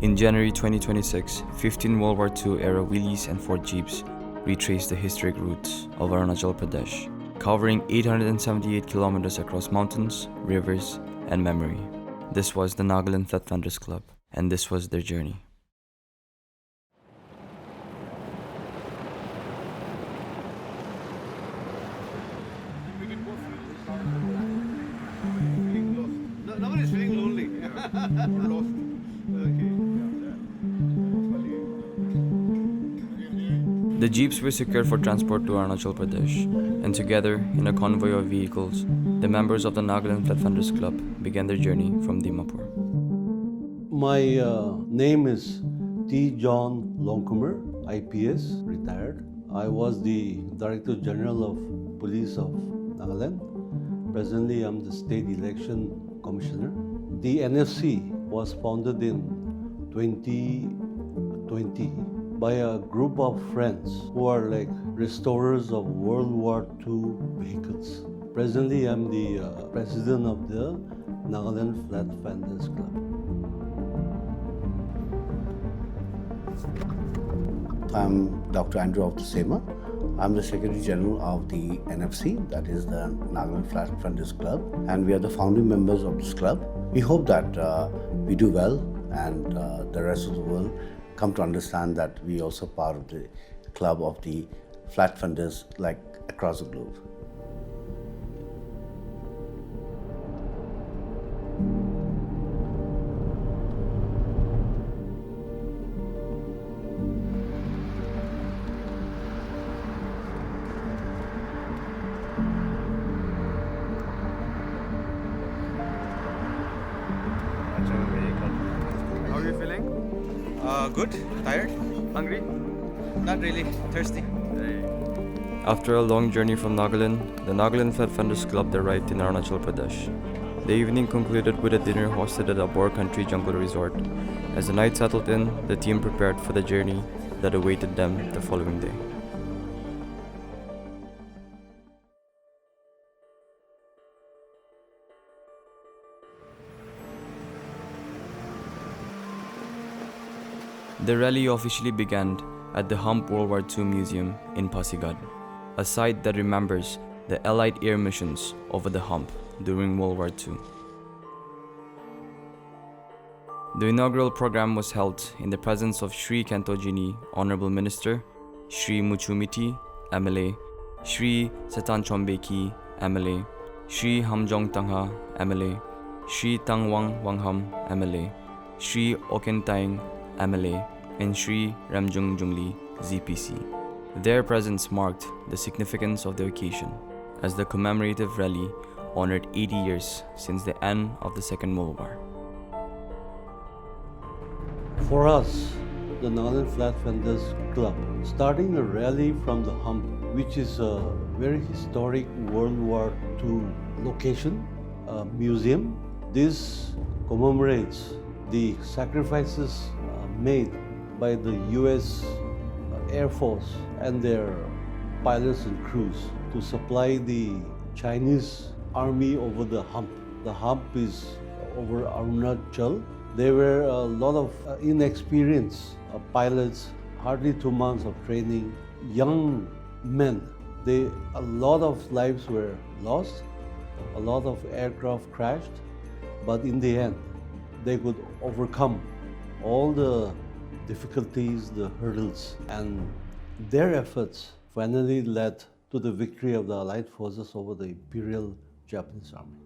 In January 2026, 15 World War II era Willys and Ford Jeeps retraced the historic routes of Arunachal Pradesh, covering 878 kilometers across mountains, rivers, and memory. This was the Nagaland Flatfenders Club, and this was their journey. Nobody's feeling lonely. Lost. The jeeps were secured for transport to Arunachal Pradesh, and together, in a convoy of vehicles, the members of the Nagaland Flatfenders Club began their journey from Dimapur. My name is T. John Longkumer, IPS, retired. I was the Director General of Police of Nagaland. Presently, I'm the State Election Commissioner. The NFC was founded in 2020 by a group of friends who are like restorers of World War II vehicles. Presently, I'm the president of the Nagaland Flatfenders Club. I'm Dr. Andrew Sema. I'm the Secretary General of the NFC, that is the Nagaland Flatfenders Club, and we are the founding members of this club. We hope that we do well and the rest of the world come to understand that we also part of the club of the Flatfenders like across the globe. How are you feeling? Good. Tired? Hungry? Not really. Thirsty. After a long journey from Nagaland, the Nagaland Flatfenders Club arrived in Arunachal Pradesh. The evening concluded with a dinner hosted at a Boer Country Jungle Resort. As the night settled in, the team prepared for the journey that awaited them the following day. The rally officially began at the Hump World War II Museum in Pasighat, a site that remembers the Allied air missions over the Hump during World War II. The inaugural program was held in the presence of Shri Kentogini, Honorable Minister, Shri Muchumiti, MLA, Shri Setanchombeki, MLA, Shri Hamjong Tangha, MLA, Shri Tangwang Wangham, MLA, Shri Oken Tayeng MLA, and Shri Ramjung Jungli, ZPC. Their presence marked the significance of the occasion, as the commemorative rally honored 80 years since the end of the Second World War. For us, the Nagaland Flatfenders Club, starting a rally from the Hump, which is a very historic World War II location, a museum. This commemorates the sacrifices made by the US Air Force and their pilots and crews to supply the Chinese army over the Hump. The Hump is over Arunachal. There were a lot of inexperienced pilots, hardly 2 months of training, young men. A lot of lives were lost, a lot of aircraft crashed, but in the end, they could overcome all the difficulties, the hurdles, and their efforts finally led to the victory of the Allied forces over the Imperial Japanese Army.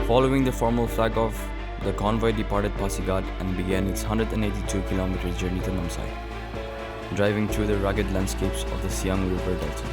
Following the formal flag off, the convoy departed Pasighat and began its 182-kilometer journey to Namsai, driving through the rugged landscapes of the Siang River Delta.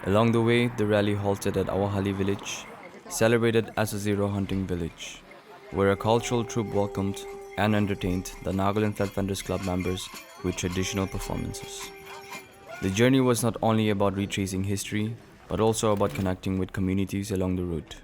Along the way, the rally halted at Awahali village, celebrated as a zero hunting village, where a cultural troupe welcomed and entertained the Nagaland Flatfenders Club members with traditional performances. The journey was not only about retracing history, but also about connecting with communities along the route.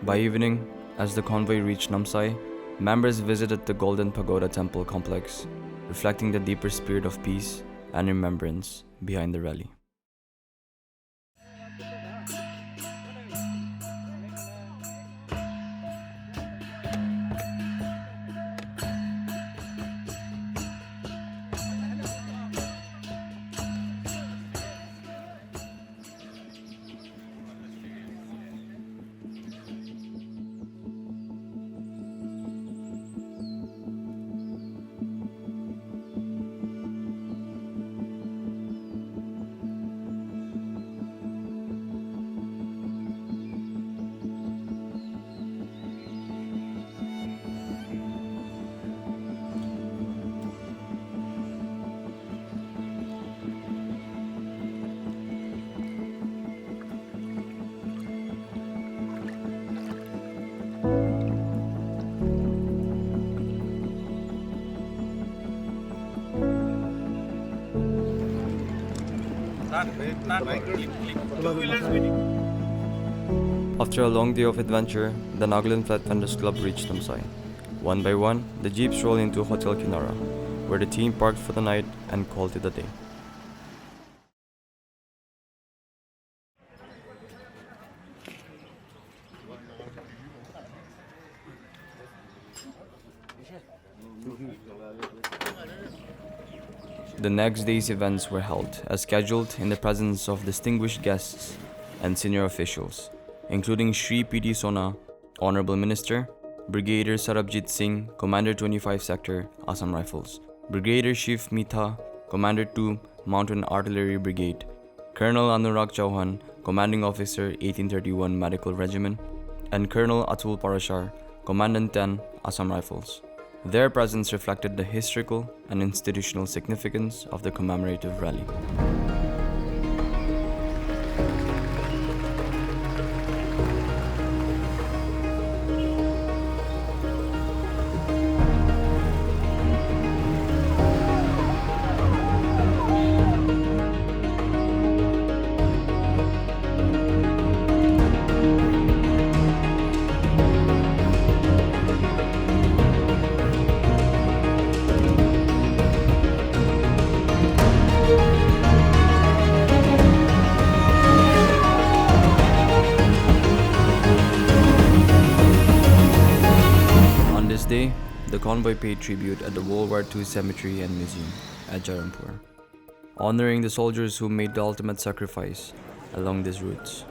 By evening, as the convoy reached Namsai, members visited the Golden Pagoda Temple complex, reflecting the deeper spirit of peace and remembrance behind the rally. After a long day of adventure, the Nagaland Flatfenders Club reached Enseng. One by one, the jeeps rolled into Hotel Kinara, where the team parked for the night and called it a day. The next day's events were held as scheduled in the presence of distinguished guests and senior officials, including Shri Pedi Sona, Honorable Minister, Brigadier Sarabjit Singh, Commander 25 Sector, Assam Rifles, Brigadier Chief Mitha, Commander 2, Mountain Artillery Brigade, Colonel Anurag Chauhan, Commanding Officer 1831 Medical Regiment, and Colonel Atul Parashar, Commandant 10, Assam Rifles. Their presence reflected the historical and institutional significance of the commemorative rally. Day, the convoy paid tribute at the World War II Cemetery and Museum at Jairampur, honoring the soldiers who made the ultimate sacrifice along these routes.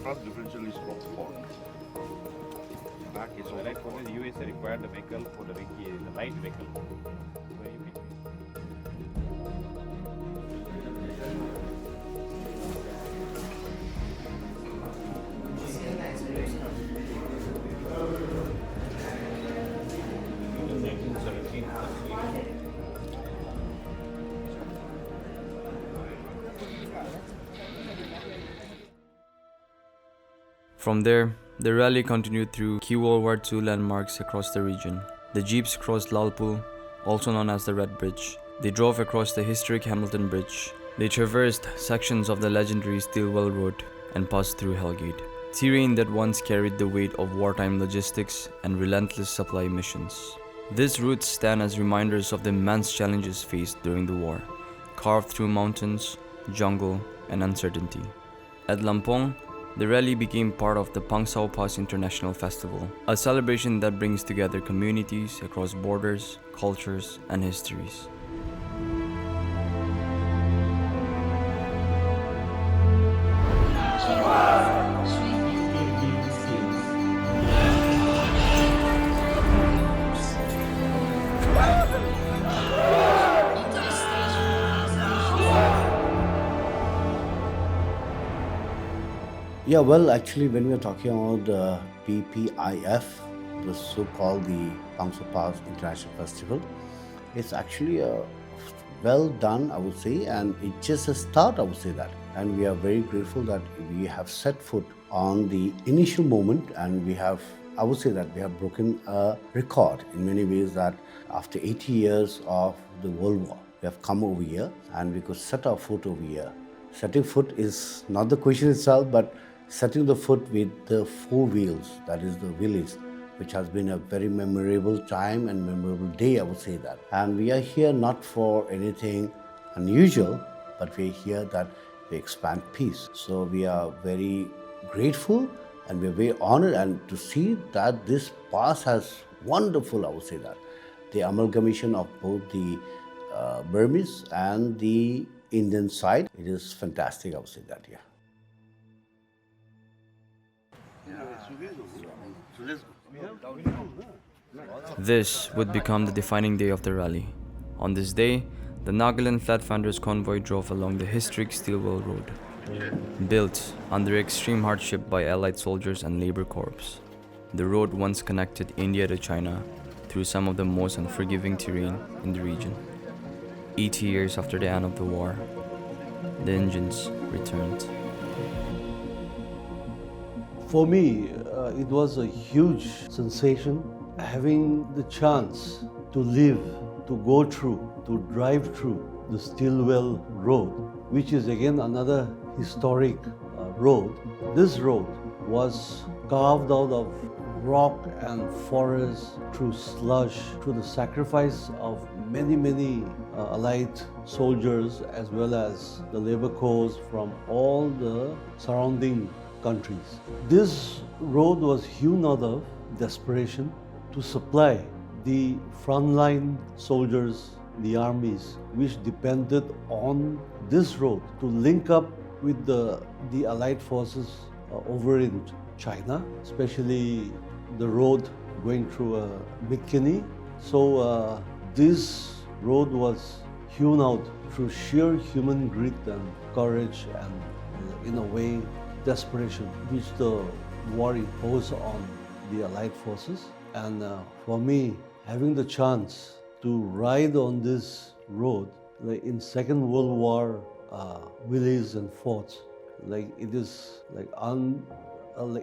Front differential is from 4. Back is So like for the US they require the vehicle for the light vehicle. Very big. From there, the rally continued through key World War II landmarks across the region. The jeeps crossed Lalpul, also known as the Red Bridge. They drove across the historic Hamilton Bridge. They traversed sections of the legendary Stilwell Road and passed through Hellgate, terrain that once carried the weight of wartime logistics and relentless supply missions. These routes stand as reminders of the immense challenges faced during the war, carved through mountains, jungle, and uncertainty. At Lampong, the rally became part of the Pangsau Pass International Festival, a celebration that brings together communities across borders, cultures, and histories. Yeah, well, actually, when we are talking about the PPIF, the so-called the Pangsau Pass International Festival, it's actually well done, I would say, and it's just a start, I would say that. And we are very grateful that we have set foot on the initial moment, and we have, I would say that we have broken a record in many ways that after 80 years of the World War, we have come over here and we could set our foot over here. Setting foot is not the question itself, but setting the foot with the four wheels, that is the Willys, which has been a very memorable time and memorable day, I would say that. And we are here not for anything unusual, but we are here that we expand peace. So we are very grateful and we are very honored, and to see that this pass has wonderful, I would say that, the amalgamation of both the Burmese and the Indian side. It is fantastic, I would say that, yeah. This would become the defining day of the rally. On this day, the Nagaland Flatfenders convoy drove along the historic Stilwell Road, built under extreme hardship by Allied soldiers and labor corps. The road once connected India to China through some of the most unforgiving terrain in the region. 80 years after the end of the war, the engines returned. For me, it was a huge sensation having the chance to live, to go through, to drive through the Stilwell Road, which is again another historic road. This road was carved out of rock and forest, through slush, through the sacrifice of many Allied soldiers as well as the labor corps from all the surrounding countries. This road was hewn out of desperation to supply the frontline soldiers, the armies, which depended on this road to link up with the Allied forces over in China, especially the road going through Miachieo. So this road was hewn out through sheer human grit and courage and, in a way, desperation, which the war imposed on the Allied forces. And for me, having the chance to ride on this road, like in Second World War, Willys and forts, like it is like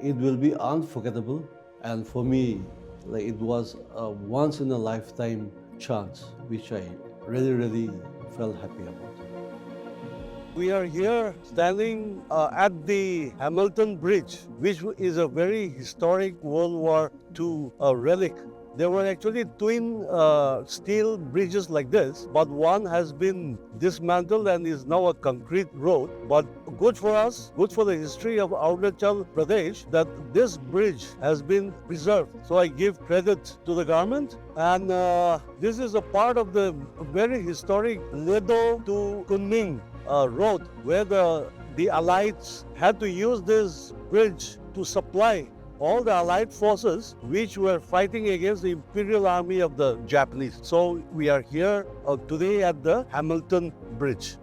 it will be unforgettable. And for me, like it was a once in a lifetime chance, which I really felt happy about. We are here standing at the Hamilton Bridge, which is a very historic World War II relic. There were actually twin steel bridges like this, but one has been dismantled and is now a concrete road. But good for us, good for the history of Arunachal Pradesh, that this bridge has been preserved. So I give credit to the government. And this is a part of the very historic Ledo to Kunming road, where the Allies had to use this bridge to supply all the Allied forces which were fighting against the Imperial Army of the Japanese. So we are here today at the Hamilton Bridge.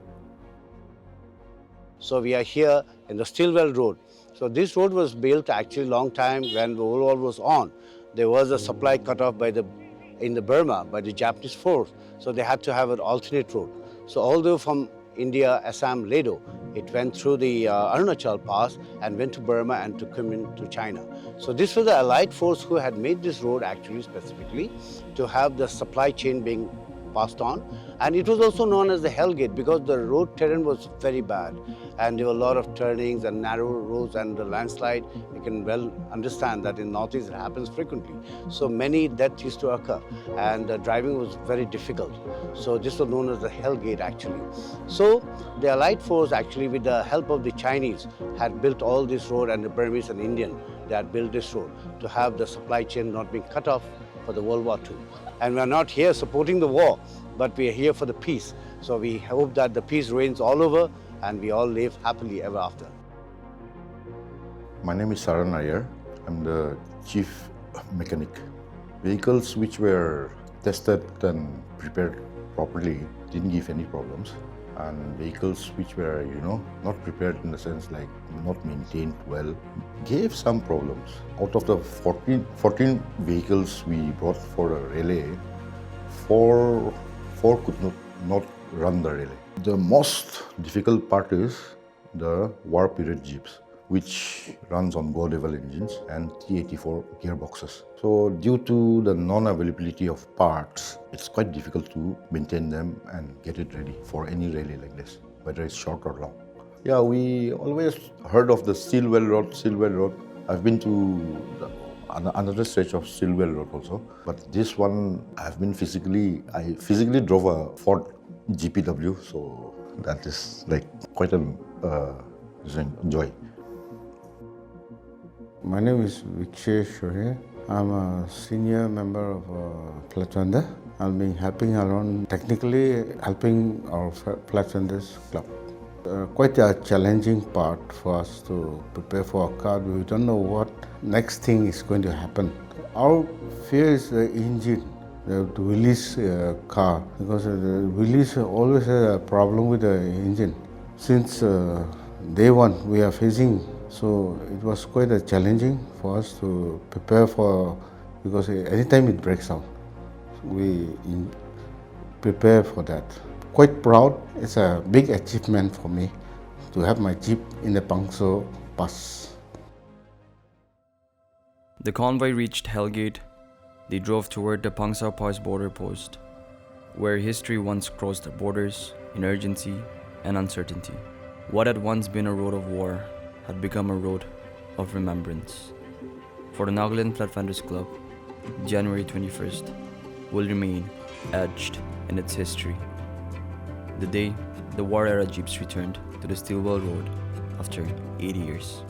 So we are here in the Stilwell Road. So this road was built actually long time when the World War was on. There was a supply cut off in the Burma by the Japanese force. So they had to have an alternate road. So although from India, Assam, Ledo, it went through the Arunachal Pass and went to Burma and to come into China. So this was the Allied force who had made this road actually specifically to have the supply chain being passed on. And it was also known as the Hell Gate because the road terrain was very bad. And there were a lot of turnings and narrow roads and the landslide. You can well understand that in Northeast it happens frequently. So many deaths used to occur and the driving was very difficult. So this was known as the Hell Gate actually. So the Allied force actually with the help of the Chinese had built all this road, and the Burmese and Indian, they had built this road to have the supply chain not being cut off for the World War II. And we are not here supporting the war, but we are here for the peace. So we hope that the peace reigns all over and we all live happily ever after. My name is Saran Iyer. I'm the chief mechanic. Vehicles which were tested and prepared properly didn't give any problems. And vehicles which were, not prepared in the sense like not maintained well, gave some problems. Out of the 14 vehicles we brought for a relay, four could not run the relay. The most difficult part is the war period Jeeps, which runs on go-level engines and T84 gearboxes. So due to the non-availability of parts, it's quite difficult to maintain them and get it ready for any rally like this, whether it's short or long. Yeah, we always heard of the Stilwell Road. I've been to another stretch of Stilwell Road also, but this one I physically drove a Ford GPW, so that is like quite an joy. My name is Miachieo. I'm a senior member of Flatfender. I've been helping around, technically helping our Flatfenders Club. Quite a challenging part for us to prepare for a car. We don't know what next thing is going to happen. Our fear is the engine, the Willys car, because the Willys always has a problem with the engine. Since day one, we are facing So it was quite a challenging for us to prepare for, because anytime it breaks down, we prepare for that. Quite proud. It's a big achievement for me to have my Jeep in the Pangsau Pass. The convoy reached Hellgate. They drove toward the Pangsau Pass border post, where history once crossed borders in urgency and uncertainty. What had once been a road of war had become a road of remembrance. For the Nagaland Flatfenders Club, January 21st will remain etched in its history. The day the war-era Jeeps returned to the Stilwell Road after 80 years.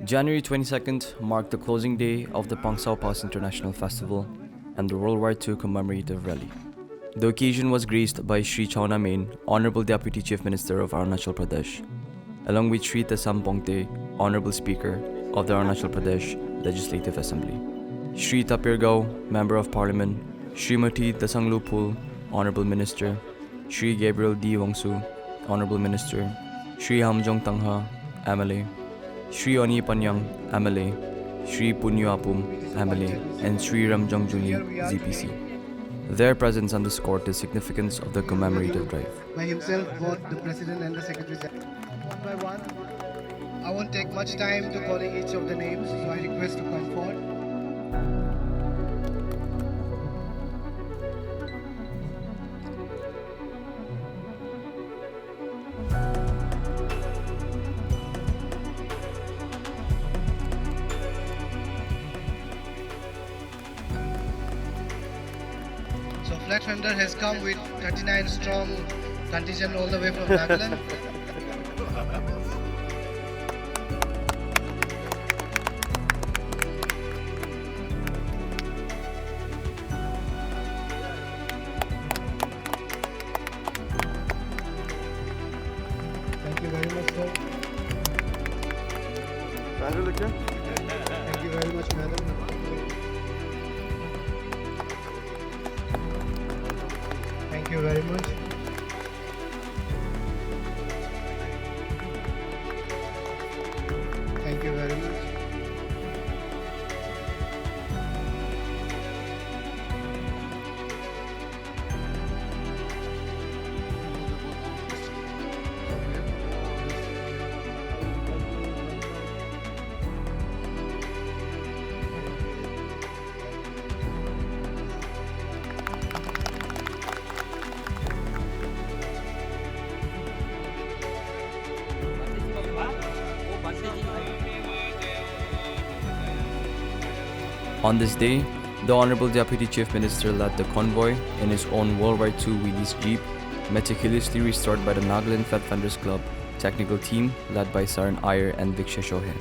January 22nd marked the closing day of the Pangsau Pass International Festival and the World War II commemorative rally. The occasion was graced by Shri Chowna Main, Honorable Deputy Chief Minister of Arunachal Pradesh, along with Shri Laisam Simai, Honorable Speaker of the Arunachal Pradesh Legislative Assembly, Shri Tapirgao, Member of Parliament, Srimati Dasanglupul, Honorable Minister, Shri Gabriel D. Wangsu, Honorable Minister, Shri Hamjong Tangha, MLA, Shri Oni Panyang, MLA, Shri Punyapum, MLA, and Shri Ramjong Juni, ZPC. Their presence underscored the significance of the commemorative drive. By himself, both the President and the Secretary General. One by one. I won't take much time to calling each of the names, so I request to come forward. Flatfender has come with 39 strong contingent all the way from Nagaland. Thank you very much, sir. Thank you very much, madam. Thank you very much. Thank you very much. On this day, the Honorable Deputy Chief Minister led the convoy in his own World War II Willys Jeep, meticulously restored by the Nagaland Flatfenders Club technical team led by Saran Iyer and Viksha Shohe.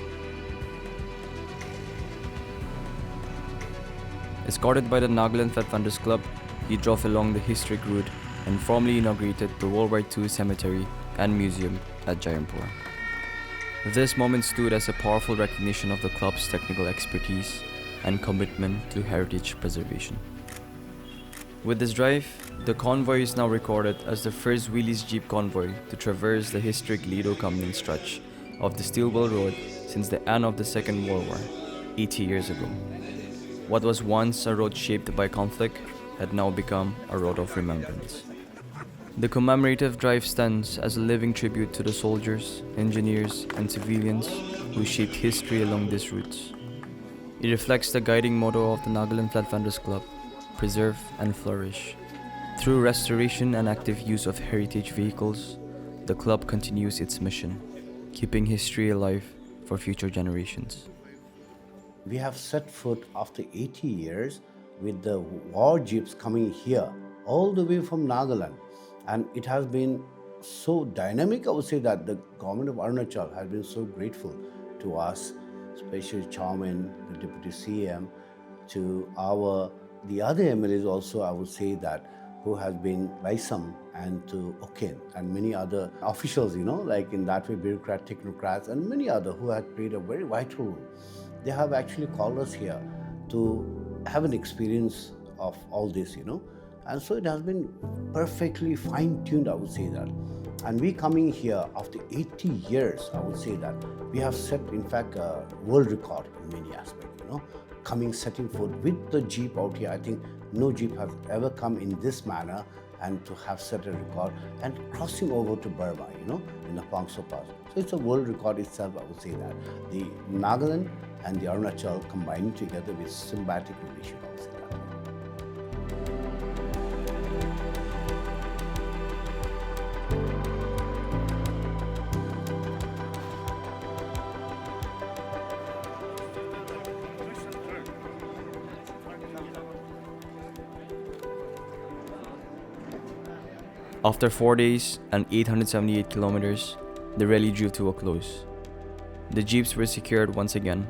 Escorted by the Nagaland Flatfenders Club, he drove along the historic route and formally inaugurated the World War II Cemetery and Museum at Jairampur. This moment stood as a powerful recognition of the club's technical expertise and commitment to heritage preservation. With this drive, the convoy is now recorded as the first Willys Jeep convoy to traverse the historic Lido-Kamlin stretch of the Stilwell Road since the end of the Second World War, 80 years ago. What was once a road shaped by conflict had now become a road of remembrance. The commemorative drive stands as a living tribute to the soldiers, engineers, and civilians who shaped history along these routes. It reflects the guiding motto of the Nagaland Flatfenders Club: preserve and flourish. Through restoration and active use of heritage vehicles, the club continues its mission, keeping history alive for future generations. We have set foot after 80 years with the war jeeps coming here, all the way from Nagaland. And it has been so dynamic, I would say, that the Government of Arunachal has been so grateful to us, especially Chairman, the Deputy CM, to the other MLAs also, I would say that, who has been Laisam, and to Oken and many other officials, like in that way, bureaucrats, technocrats, and many other who have played a very vital role. They have actually called us here to have an experience of all this, And so it has been perfectly fine-tuned, I would say that. And we coming here after 80 years, I would say that. We have set, in fact, a world record in many aspects, setting foot with the Jeep out here. I think no Jeep has ever come in this manner and to have set a record and crossing over to Burma, in the Pangsau Pass. So it's a world record itself, I would say that. The Nagaland and the Arunachal combining together with symbiotic relation, I would say that. After 4 days and 878 kilometers, the rally drew to a close. The jeeps were secured once again,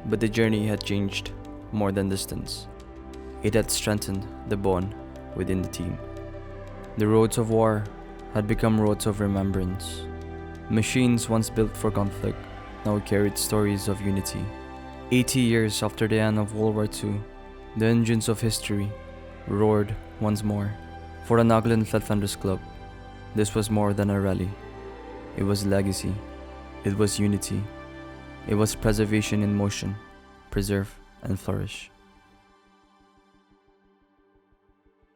but the journey had changed more than distance. It had strengthened the bond within the team. The roads of war had become roads of remembrance. Machines once built for conflict now carried stories of unity. 80 years after the end of World War II, the engines of history roared once more. For the Nagaland Flatfenders Club, this was more than a rally. It was legacy. It was unity. It was preservation in motion. Preserve and flourish.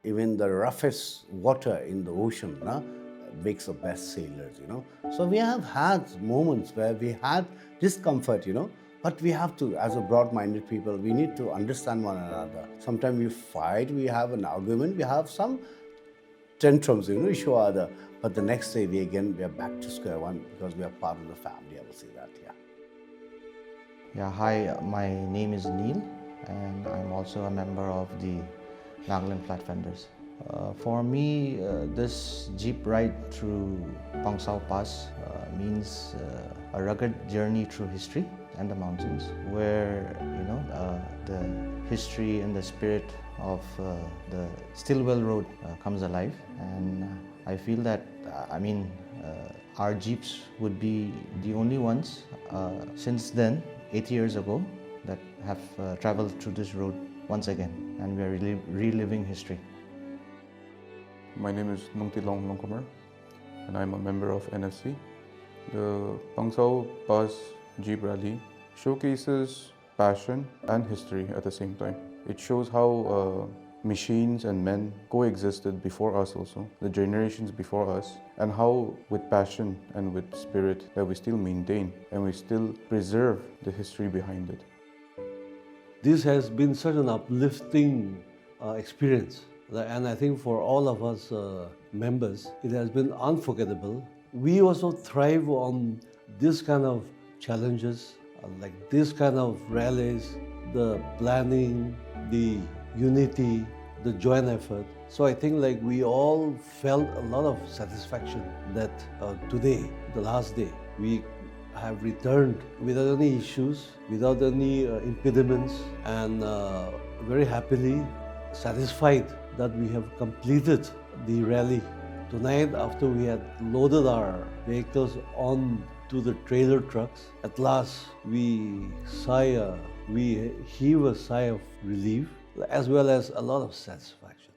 Even the roughest water in the ocean makes the best sailors, So we have had moments where we had discomfort, but we have to, as a broad-minded people, we need to understand one another. Sometimes we fight, we have an argument, we have some tantrums, issue or other. But the next day, we are back to square one because we are part of the family, I would say that, Yeah, hi, my name is Neil and I'm also a member of the Nagaland Flatfenders. For me, this Jeep ride through Pangsau Pass means a rugged journey through history and the mountains where, the history and the spirit of the Stilwell Road comes alive, and I feel that our Jeeps would be the only ones since then, 80 years ago, that have traveled through this road once again, and we are reliving history. My name is Longkumer and I'm a member of NFC. The Pangsau Pass Jeep Rally showcases passion and history at the same time. It shows how machines and men coexisted before us also, the generations before us, and how with passion and with spirit that we still maintain and we still preserve the history behind it. This has been such an uplifting experience, and I think for all of us members, it has been unforgettable. We also thrive on this kind of challenges, like this kind of rallies, the planning, the unity, the joint effort. So I think we all felt a lot of satisfaction that today, the last day, we have returned without any issues, without any impediments, and very happily satisfied that we have completed the rally. Tonight, after we had loaded our vehicles on to the trailer trucks, at last we heave a sigh of relief as well as a lot of satisfaction.